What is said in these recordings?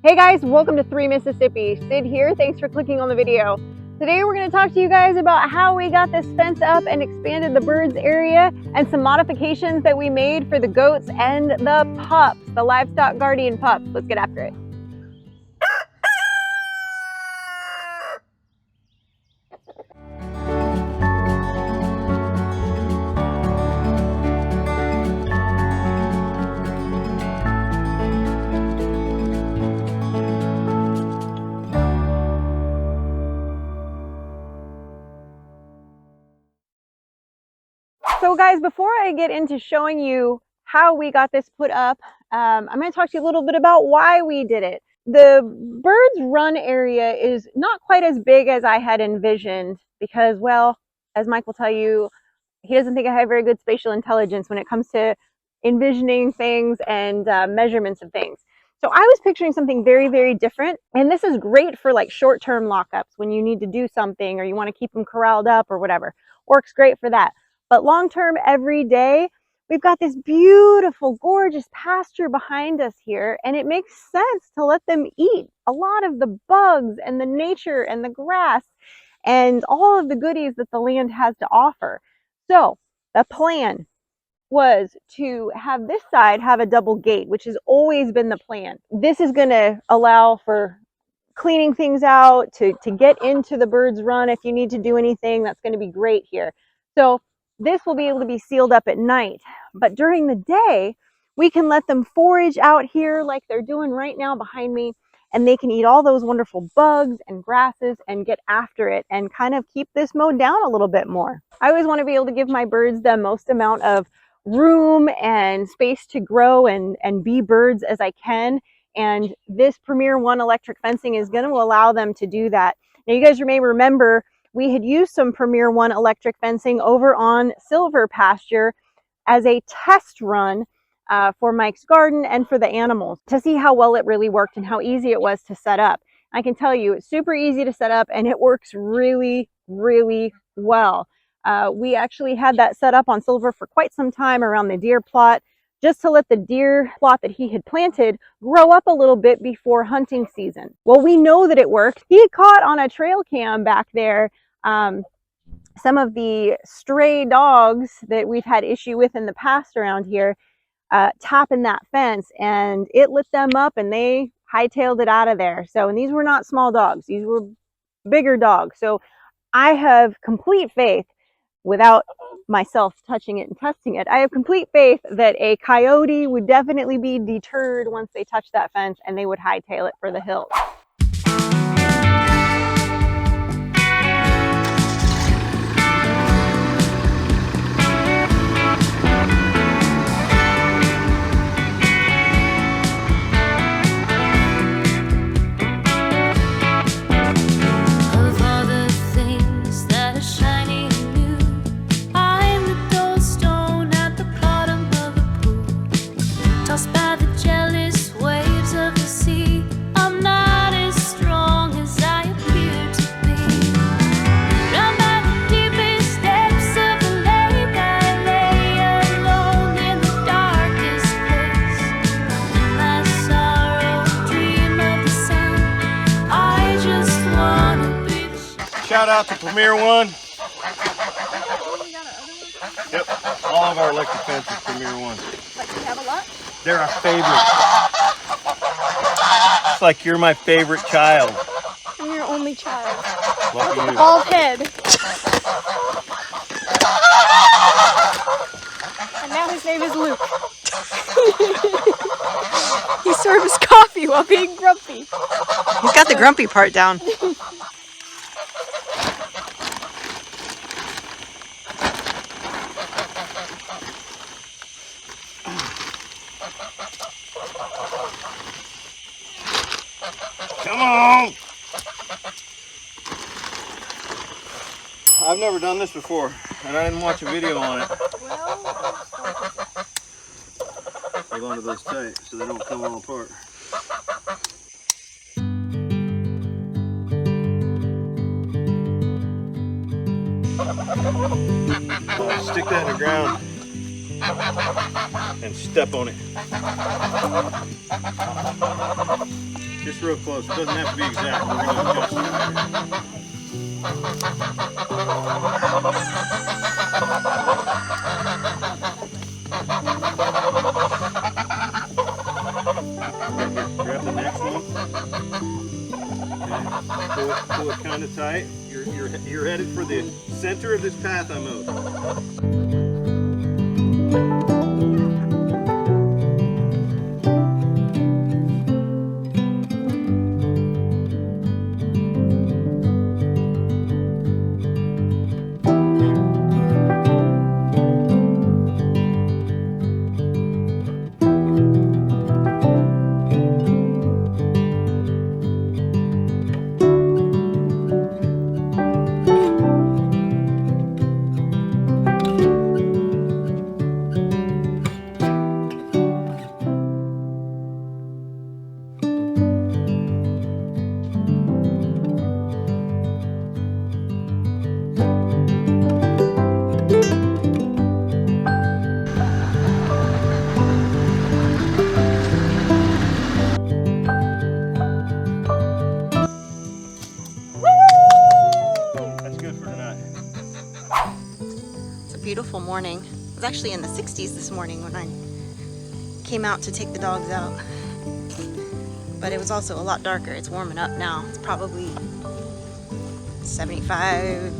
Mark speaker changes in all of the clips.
Speaker 1: Hey guys, welcome to 3 Mississippi. Sid here, thanks for clicking on the video. Today we're going to talk to you guys about how we got this fence up and expanded the birds area and some modifications that we made for the goats and the pups, the livestock guardian pups. Let's get after it. So guys, before I get into showing you how we got this put up, I'm going to talk to you a little bit about why we did it. The birds run area is not quite as big as I had envisioned because, well, as Mike will tell you, he doesn't think I have very good spatial intelligence when it comes to envisioning things and measurements of things. So I was picturing something very, very different. And this is great for like short-term lockups when you need to do something or you want to keep them corralled up or whatever. Works great for that. But long-term, every day, we've got this beautiful, gorgeous pasture behind us here. And it makes sense to let them eat a lot of the bugs and the nature and the grass and all of the goodies that the land has to offer. So the plan was to have this side have a double gate, which has always been the plan. This is going to allow for cleaning things out, to get into the birds run if you need to do anything. That's going to be great here. So this will be able to be sealed up at night. But during the day, we can let them forage out here like they're doing right now behind me. And they can eat all those wonderful bugs and grasses and get after it and kind of keep this mowed down a little bit more. I always want to be able to give my birds the most amount of room and space to grow and be birds as I can. And this Premier One electric fencing is going to allow them to do that. Now you guys may remember we had used some Premier One electric fencing over on Silver pasture as a test run for Mike's garden and for the animals to see how well it really worked and how easy it was to set up. I can tell you it's super easy to set up and it works really, really well. We actually had that set up on Silver for quite some time around the deer plot, just to let the deer plot that he had planted grow up a little bit before hunting season. Well, we know that it worked. He had caught on a trail cam back there some of the stray dogs that we've had issue with in the past around here tapping that fence, and it lit them up and they hightailed it out of there. So, and these were not small dogs, these were bigger dogs. So I have complete faith, without myself touching it and testing it, I have complete faith that a coyote would definitely be deterred once they touch that fence and they would hightail it for the hills.
Speaker 2: Shout out to Premier One. Yep, all of our electric fences Premier One.
Speaker 1: Like you have a lot?
Speaker 2: They're our favorite. It's like you're my favorite child.
Speaker 3: I'm your only child.
Speaker 2: Lucky you.
Speaker 3: Bald head. And now his name is Luke. He serves coffee while being grumpy.
Speaker 1: He's got the grumpy part down.
Speaker 2: Come on! I've never done this before, and I didn't watch a video on it. Hold on to those tight so they don't come all apart. Stick that in the ground and step on it. Just real close. It doesn't have to be exact. We're going to adjust it. Here, grab the next one. Okay. Pull it kind of tight. You're headed for the center of this path I mowed. That's good for tonight.
Speaker 1: It's a beautiful morning. It was actually in the 60s this morning when I came out to take the dogs out. But it was also a lot darker. It's warming up now. It's probably 75,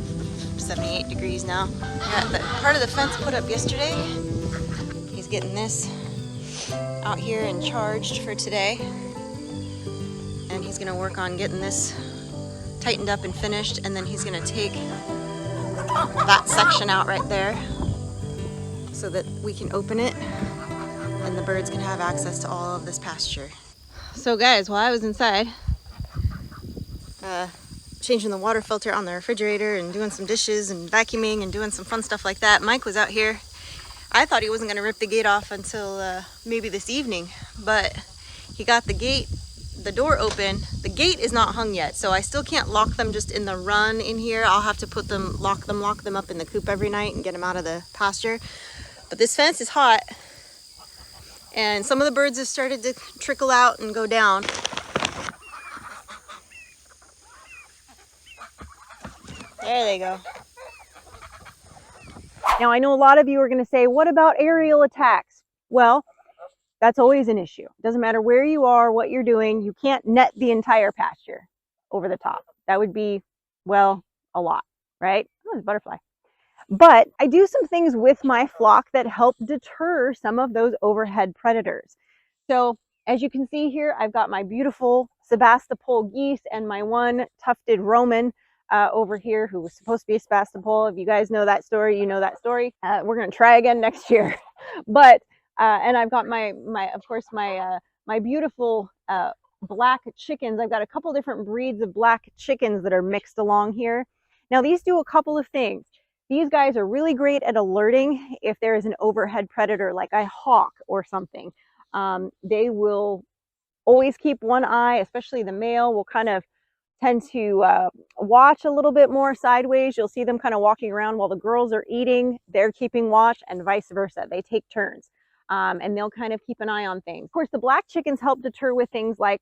Speaker 1: 78 degrees now. I got the part of the fence put up yesterday. He's getting this out here and charged for today. And he's gonna work on getting this tightened up and finished, and then he's gonna take that section out right there so that we can open it and the birds can have access to all of this pasture. So guys, while I was inside changing the water filter on the refrigerator and doing some dishes and vacuuming and doing some fun stuff like that, Mike was out here. I thought he wasn't gonna rip the gate off until maybe this evening, but he got the door open. The gate is not hung yet, so I still can't lock them just in the run in here. I'll have to put them, lock them up in the coop every night and get them out of the pasture. But this fence is hot, and some of the birds have started to trickle out and go down. There they go. Now I know a lot of you are going to say, what about aerial attacks? Well, that's always an issue. It doesn't matter where you are, what you're doing, you can't net the entire pasture over the top. That would be, well, a lot, right? Oh, there's a butterfly. But I do some things with my flock that help deter some of those overhead predators. So as you can see here, I've got my beautiful Sebastopol geese and my one tufted Roman over here who was supposed to be a Sebastopol. If you guys know that story, you know that story. We're going to try again next year. But and I've got my beautiful black chickens. I've got a couple different breeds of black chickens that are mixed along here. Now these do a couple of things. These guys are really great at alerting if there is an overhead predator like a hawk or something. They will always keep one eye, especially the male will kind of tend to watch a little bit more sideways. You'll see them kind of walking around while the girls are eating. They're keeping watch, and vice versa. They take turns. And they'll kind of keep an eye on things. Of course, the black chickens help deter with things like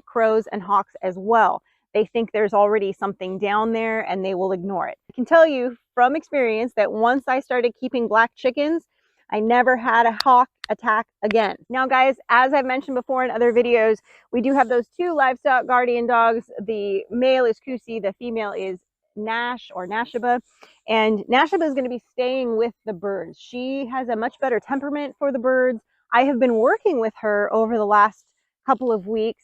Speaker 1: crows and hawks as well. They think there's already something down there and they will ignore it. I can tell you from experience that once I started keeping black chickens, I never had a hawk attack again. Now guys, as I've mentioned before in other videos, we do have those two livestock guardian dogs. The male is Kusi, the female is Nash or Nashaba. And Nashaba is going to be staying with the birds. She has a much better temperament for the birds. I have been working with her over the last couple of weeks,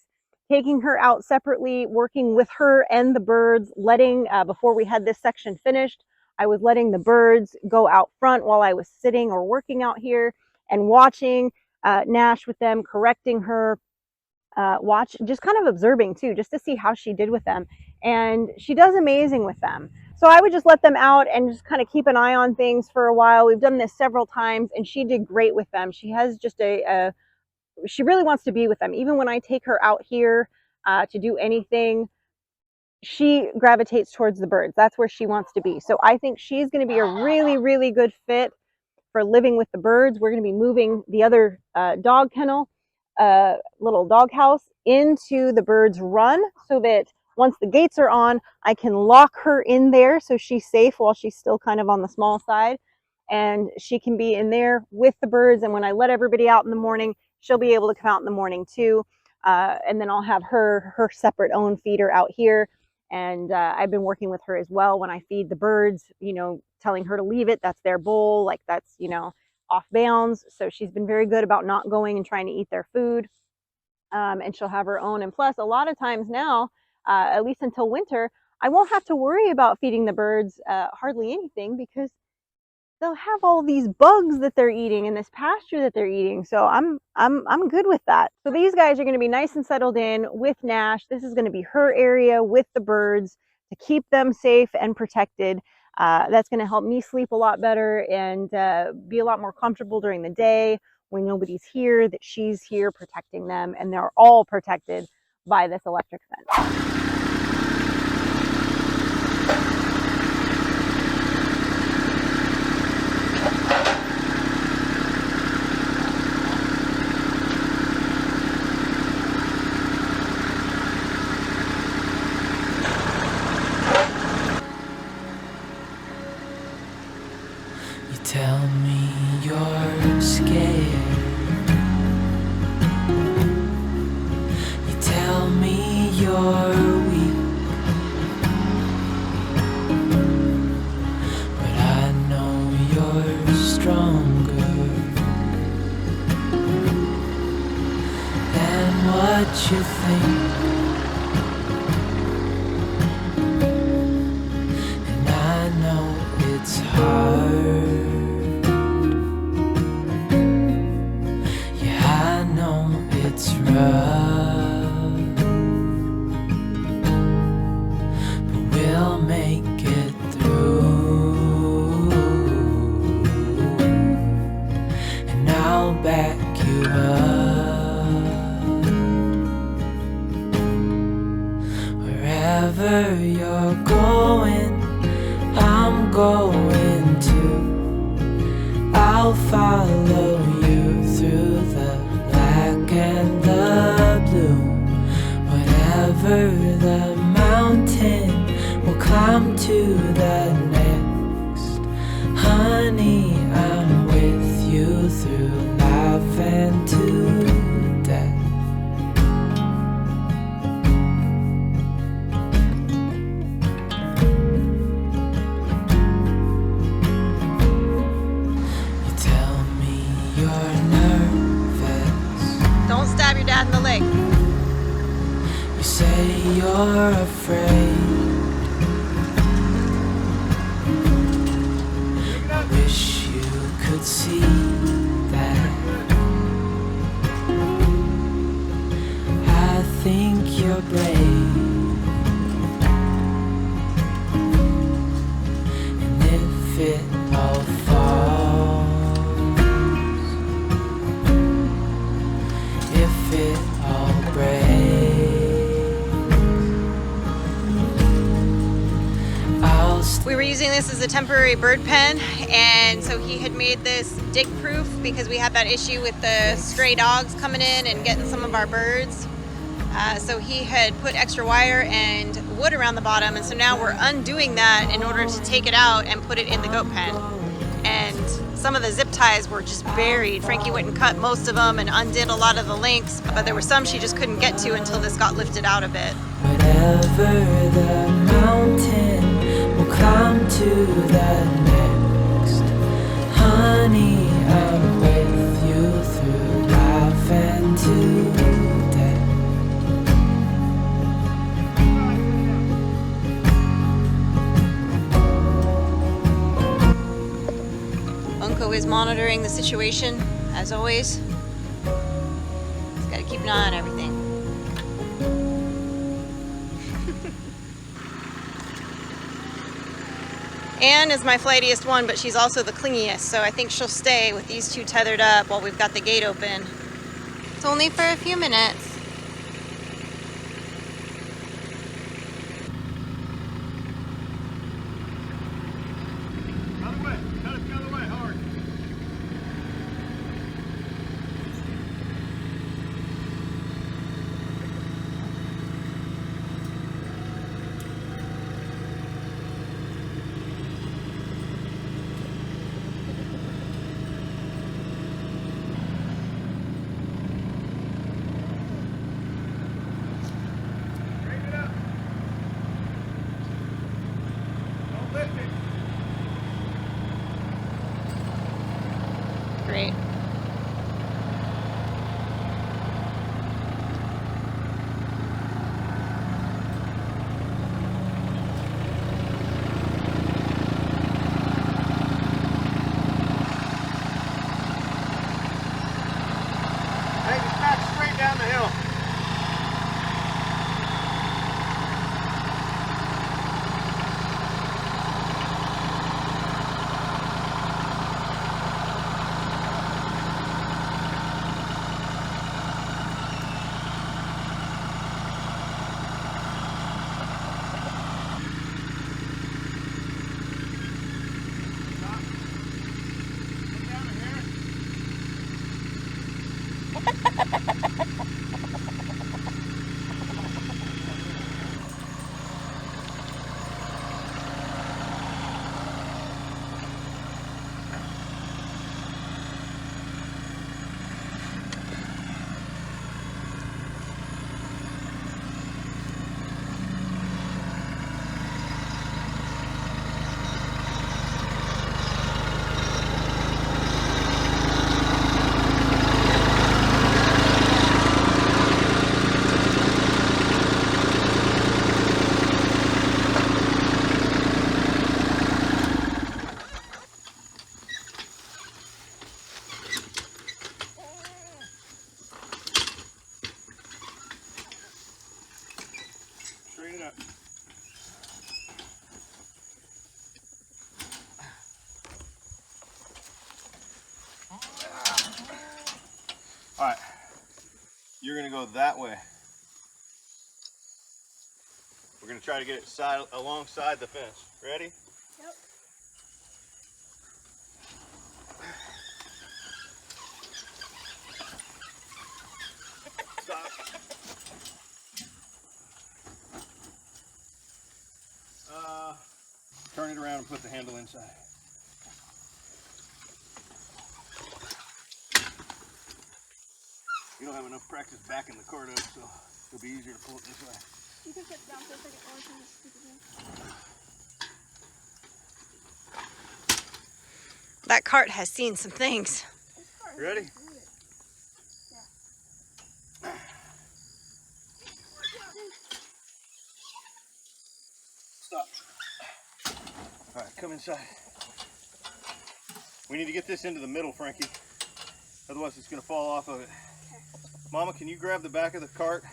Speaker 1: taking her out separately, working with her and the birds, letting, before we had this section finished, I was letting the birds go out front while I was sitting or working out here and watching Nash with them, correcting her, just kind of observing too, just to see how she did with them. And she does amazing with them. So I would just let them out and just kind of keep an eye on things for a while. We've done this several times and she did great with them. She has just she really wants to be with them. Even when I take her out here to do anything, she gravitates towards the birds. That's where she wants to be. So I think she's going to be a really, really good fit for living with the birds. We're going to be moving the other dog kennel a little doghouse into the bird's run so that once the gates are on, I can lock her in there so she's safe while she's still kind of on the small side. And she can be in there with the birds. And when I let everybody out in the morning, she'll be able to come out in the morning too. And then I'll have her separate own feeder out here. And I've been working with her as well when I feed the birds, you know, telling her to leave it. That's their bowl. Like that's, you know, off bounds. So she's been very good about not going and trying to eat their food. And she'll have her own. And plus, a lot of times now, at least until winter, I won't have to worry about feeding the birds hardly anything because they'll have all these bugs that they're eating in this pasture that they're eating. So I'm good with that. So these guys are going to be nice and settled in with Nash. This is going to be her area with the birds to keep them safe and protected. That's going to help me sleep a lot better and be a lot more comfortable during the day when nobody's here, that she's here protecting them, and they're all protected by this electric fence.
Speaker 4: Tell me you're scared. You tell me you're weak, but I know you're stronger than what you think. And I know it's hard. It's rough, but we'll make it through, and I'll back you up. Wherever you're going, I'm going too. I'll follow you through the and the blue. Whatever the mountain, we'll climb to the next. Honey, I'm with you through life and to death. You tell me you're nervous.
Speaker 1: Don't stab your dad in the leg.
Speaker 4: You say you're afraid. I wish you could see that. I think you're brave. And if it all falls, if it all breaks, I'll
Speaker 1: We were using this as a temporary bird pen, and so he had made this dig proof because we had that issue with the stray dogs coming in and getting some of our birds. So he had put extra wire and wood around the bottom, and so now we're undoing that in order to take it out and put it in the goat pen. And some of the zip ties were just buried. Frankie went and cut most of them and undid a lot of the links, but there were some she just couldn't get to until this got lifted out a bit.
Speaker 4: whatever the mountain, we'll climb to the next. Honey, I'm with you through life and to death.
Speaker 1: Uncle is monitoring the situation, as always. He's got to keep an eye on everything. Anne is my flightiest one, but she's also the clingiest, so I think she'll stay with these two tethered up while we've got the gate open. It's only for a few minutes.
Speaker 2: Out of the way. Cut it the other way hard. Straighten up. All right, you're gonna go that way. We're gonna try to get it alongside the fence. Ready?
Speaker 3: Yep.
Speaker 2: Stop. Turn it around and put the handle inside. You don't have enough practice backing the cart up, so it'll be easier to pull it this way.
Speaker 3: You can put it down for a second while I turn this stupid thing.
Speaker 1: That cart has seen some things.
Speaker 2: Ready? Stop. All right, come inside. We need to get this into the middle, Frankie. Otherwise it's gonna fall off of it. Mama, can you grab the back of the cart,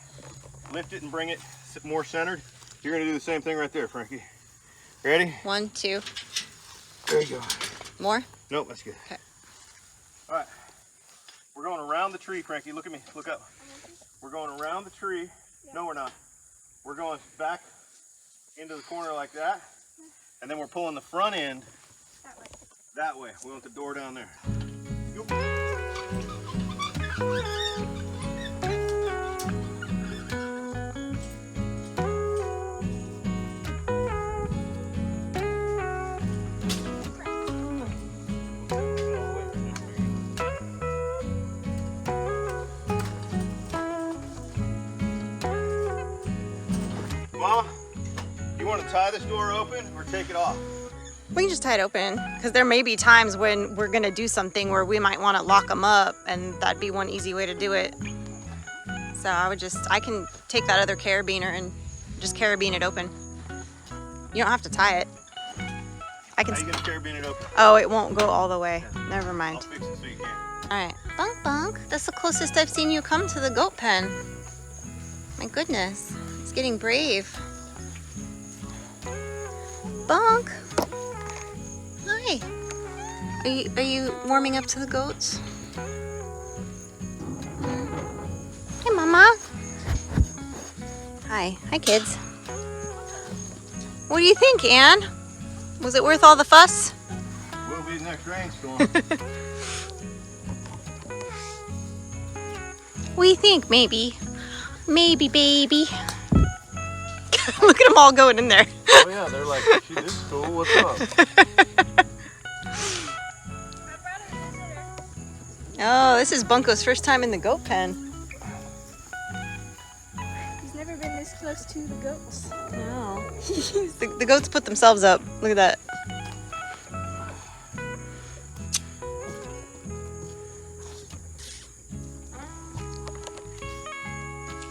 Speaker 2: lift it and bring it more centered? You're gonna do the same thing right there, Frankie. Ready?
Speaker 1: 1, 2.
Speaker 2: There you go.
Speaker 1: More?
Speaker 2: Nope, that's good.
Speaker 1: Okay.
Speaker 2: All right, we're going around the tree, Frankie. Look at me, look up. We're going around the tree. Yeah. No, we're not. We're going back into the corner like that, and then we're pulling the front end
Speaker 3: That way.
Speaker 2: that way. We want the door down there. Go. Mama, you want to tie this door open or take it off?
Speaker 1: We can just tie it open because there may be times when we're gonna do something where we might want to lock them up, and that'd be one easy way to do it. So I can take that other carabiner and just carabine it open. You don't have to tie it. I can.
Speaker 2: How you gonna carabine it open?
Speaker 1: Oh, it won't go all the way. Never mind.
Speaker 2: I'll fix it so you can.
Speaker 1: All right. Bunk Bunk, that's the closest I've seen you come to the goat pen. My goodness, it's getting brave. Bunk. Hi. Are you warming up to the goats? Hey, Mama. Hi. Hi, kids. What do you think, Anne? Was it worth all the fuss?
Speaker 2: Will be the next rainstorm.
Speaker 1: What do you think? Maybe. Maybe, baby. Look at them all going in there.
Speaker 2: Oh yeah, they're like, she this is cool, what's up?
Speaker 1: Oh, this is Bunko's first time in the goat pen.
Speaker 3: He's never been this close to the goats.
Speaker 1: No. The goats put themselves up. Look at that.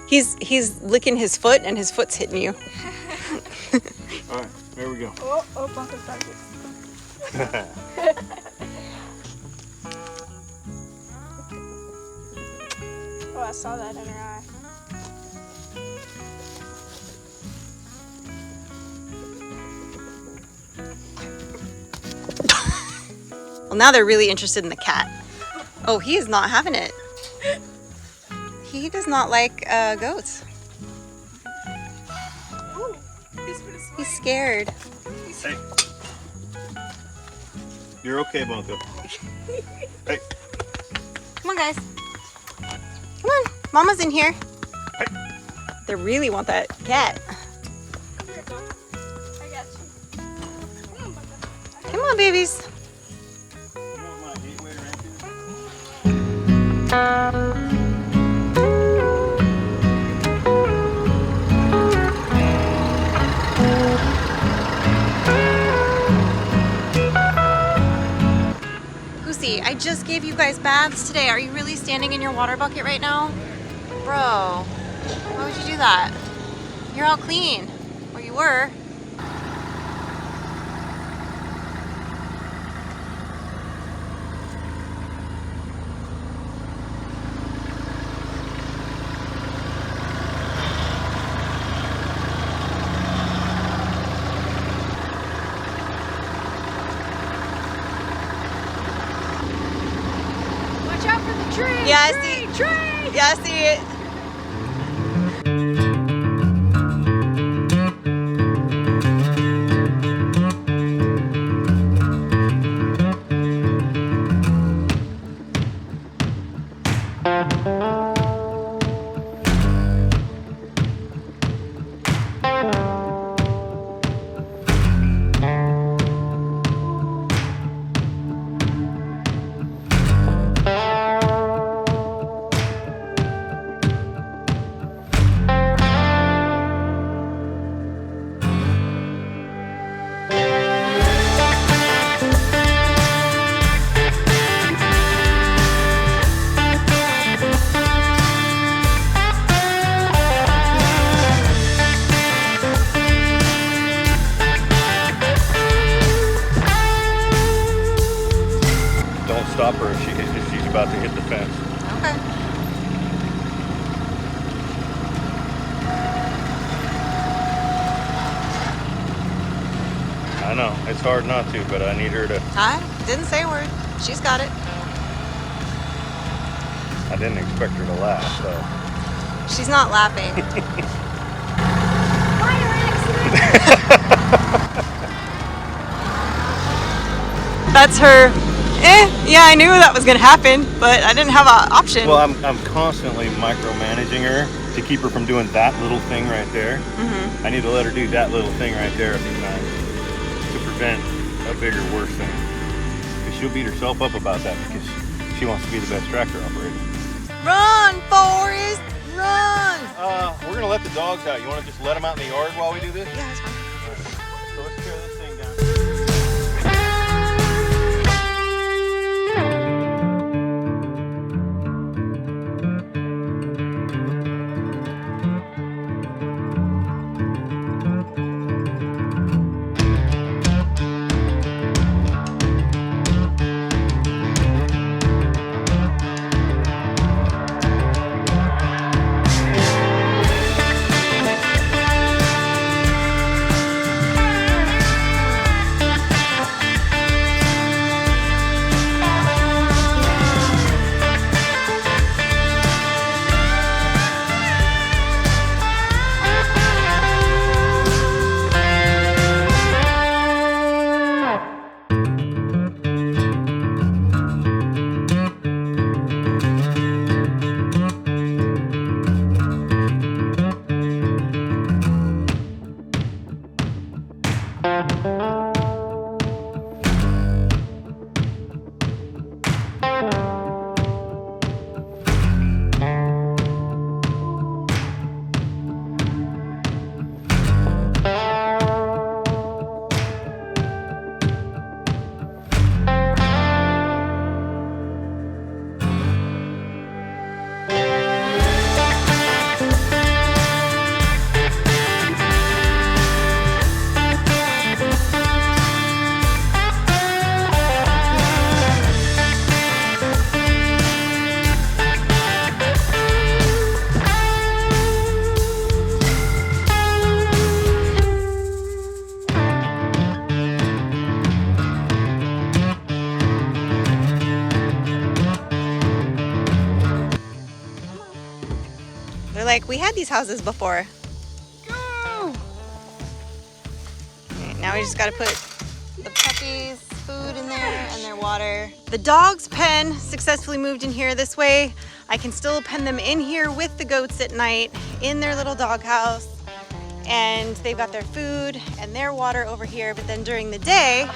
Speaker 1: He's licking his foot and his foot's hitting you.
Speaker 2: All right, there we go.
Speaker 3: Oh, Bunko started. Oh, I saw that in her eye.
Speaker 1: Well, now they're really interested in the cat. Oh, he is not having it. He does not like goats.
Speaker 3: Ooh,
Speaker 1: He's scared.
Speaker 2: Hey. You're okay, Bunko. Hey.
Speaker 1: Come on, guys. Come on. Mama's in here.
Speaker 2: Hey.
Speaker 1: They really want that cat.
Speaker 3: Come here, Bunko. I got you. Come on, Bunko.
Speaker 1: Come on, babies.
Speaker 2: You want my gateway to rent
Speaker 1: Goosey, I just gave you guys baths today. Are you really standing in your water bucket right now? Bro, why would you do that? You're all clean. Or you were. Yeah, I see it.
Speaker 2: Don't stop her if she's about to hit the fence.
Speaker 1: Okay.
Speaker 2: I know, it's hard not to, but I need her to.
Speaker 1: I didn't say a word. She's got it.
Speaker 2: I didn't expect her to laugh, so.
Speaker 1: She's not laughing. That's her. Yeah, I knew that was gonna happen, but I didn't have an option.
Speaker 2: Well, I'm constantly micromanaging her to keep her from doing that little thing right there. I need to let her do that little thing right there a few times to prevent a bigger, worse thing. Because she'll beat herself up about that because she wants to be the best tractor operator.
Speaker 1: Run, Forrest, run!
Speaker 2: We're gonna let the dogs out. You want to just let them out in the yard while we do this?
Speaker 1: Yeah, that's fine.
Speaker 2: So let's tear this thing down.
Speaker 1: They're like, we had these houses before. Go! Okay, now we just gotta put the puppies' food in there and their water. The dog's pen successfully moved in here this way. I can still pen them in here with the goats at night in their little doghouse. And they've got their food and their water over here, but then during the day,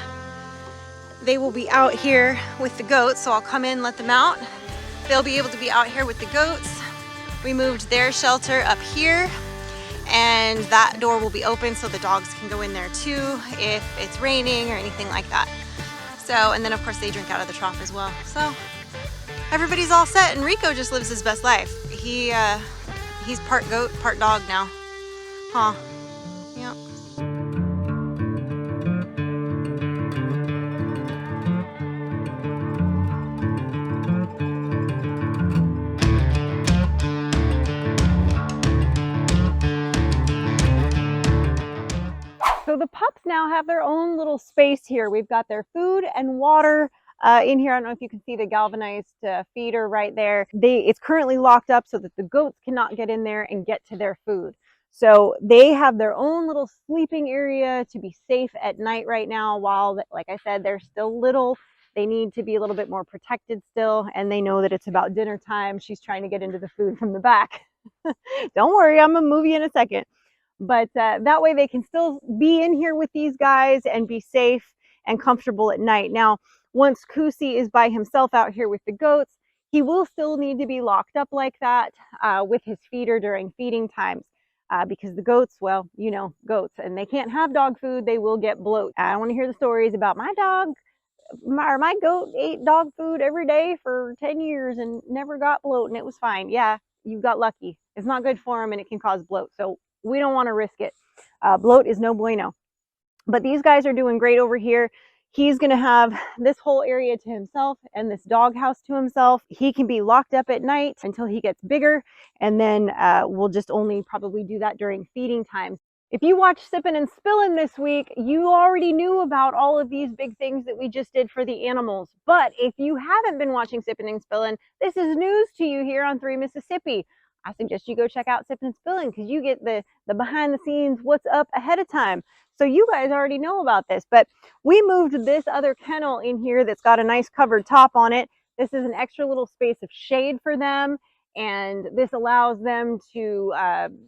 Speaker 1: they will be out here with the goats, so I'll come in, let them out. They'll be able to be out here with the goats. We moved their shelter up here, and that door will be open so the dogs can go in there too if it's raining or anything like that. So, and then of course they drink out of the trough as well. So everybody's all set, and Rico just lives his best life. He's part goat, part dog now. Huh. Yep. So the pups now have their own little space here. We've got their food and water in here. I don't know if you can see the galvanized feeder right there. It's currently locked up so that the goats cannot get in there and get to their food. So they have their own little sleeping area to be safe at night right now while, like I said, they're still little. They need to be a little bit more protected still, and they know that it's about dinner time. She's trying to get into the food from the back. Don't worry, I'm gonna move you in a second. But that way they can still be in here with these guys and be safe and comfortable at night. Now, once Kusi is by himself out here with the goats, he will still need to be locked up like that with his feeder during feeding times. Because the goats, well, you know, goats, and they can't have dog food, they will get bloat. I don't want to hear the stories about my dog, my goat ate dog food every day for 10 years and never got bloat and it was fine. Yeah, you got lucky. It's not good for them and it can cause bloat. So we don't want to risk it. Bloat is no bueno. But these guys are doing great over here. He's going to have this whole area to himself and this doghouse to himself. He can be locked up at night until he gets bigger, and then we'll just only probably do that during feeding times. If you watched Sippin' and Spillin' this week, you already knew about all of these big things that we just did for the animals. But if you haven't been watching Sippin' and Spillin', this is news to you here on 3 Mississippi. I suggest you go check out Sippin' and Spillin' because you get the behind the scenes, what's up ahead of time. So you guys already know about this, but we moved this other kennel in here that's got a nice covered top on it. This is an extra little space of shade for them, and this allows them to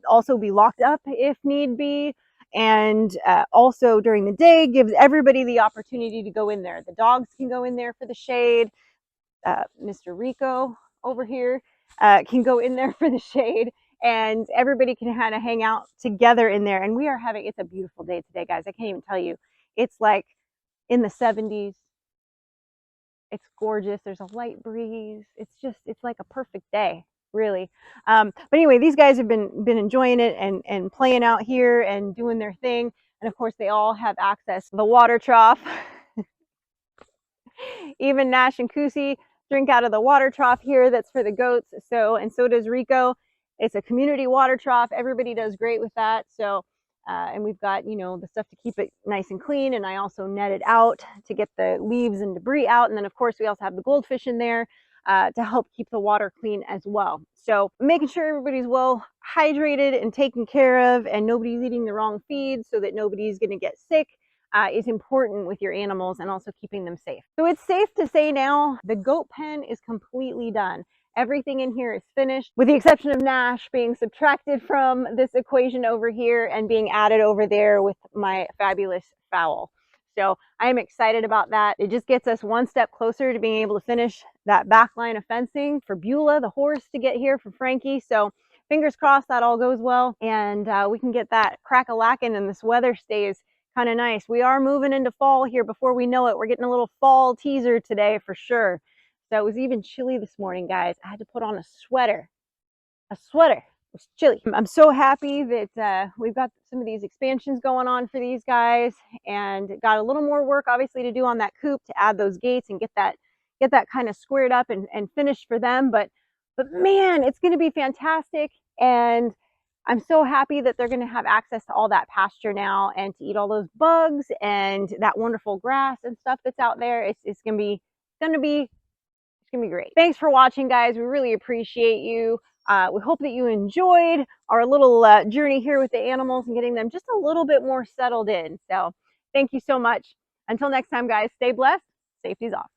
Speaker 1: also be locked up if need be, and also during the day gives everybody the opportunity to go in there. The dogs can go in there for the shade. Mr. Rico over here can go in there for the shade, and everybody can kind of hang out together in there. And we are having, it's a beautiful day today, guys. I can't even tell you. It's like in the 70s. It's gorgeous. There's a light breeze. It's like a perfect day, really. But anyway, these guys have been enjoying it and playing out here and doing their thing. And of course, they all have access to the water trough. Even Nash and Kusi drink out of the water trough here that's for the goats. And so does Rico. It's a community water trough. Everybody does great with that. So, and we've got, you know, the stuff to keep it nice and clean. And I also net it out to get the leaves and debris out. And then, of course, we also have the goldfish in there to help keep the water clean as well. So making sure everybody's well hydrated and taken care of and nobody's eating the wrong feed so that nobody's going to get sick is important with your animals and also keeping them safe. So it's safe to say now the goat pen is completely done. Everything in here is finished with the exception of Nash being subtracted from this equation over here and being added over there with my fabulous fowl. So I am excited about that. It just gets us one step closer to being able to finish that back line of fencing for Beulah, the horse, to get here for Frankie. So fingers crossed that all goes well and we can get that crack-a-lackin' and this weather stays kind of nice. We are moving into fall here before we know it. We're getting a little fall teaser today for sure. So it was even chilly this morning, guys. I had to put on a sweater. A sweater. It was chilly. I'm so happy that we've got some of these expansions going on for these guys and got a little more work obviously to do on that coop to add those gates and get that kind of squared up and finished for them. But man, it's going to be fantastic. And I'm so happy that they're going to have access to all that pasture now and to eat all those bugs and that wonderful grass and stuff that's out there. It's going to be great. Thanks for watching, guys. We really appreciate you. We hope that you enjoyed our little journey here with the animals and getting them just a little bit more settled in. So thank you so much. Until next time, guys, stay blessed. Safety's off.